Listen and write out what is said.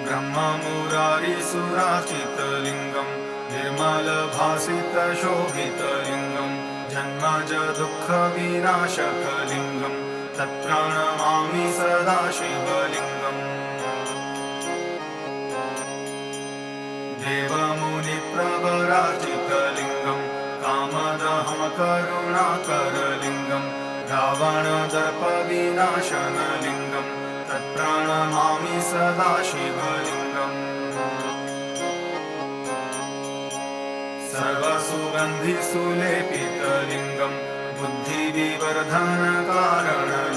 ब्रह्ममुरारिसुराचितलिङ्गं निर्मलभासितशोभितलिङ्गं जन्मज दुःखविनाशकलिङ्गं तत्प्रणमामि सदा शिवलिङ्गम् देवमुनिप्रवराजितलिङ्गं कामदहं करुणाकरलिङ्गं रावणदर्पविनाशनलिङ्गं तत्प्रणमामि सदा शिवलिङ्गम् सर्वसुगन्धिसुलेपितलिङ्गं बुद्धिविवर्धनकारणलिङ्गं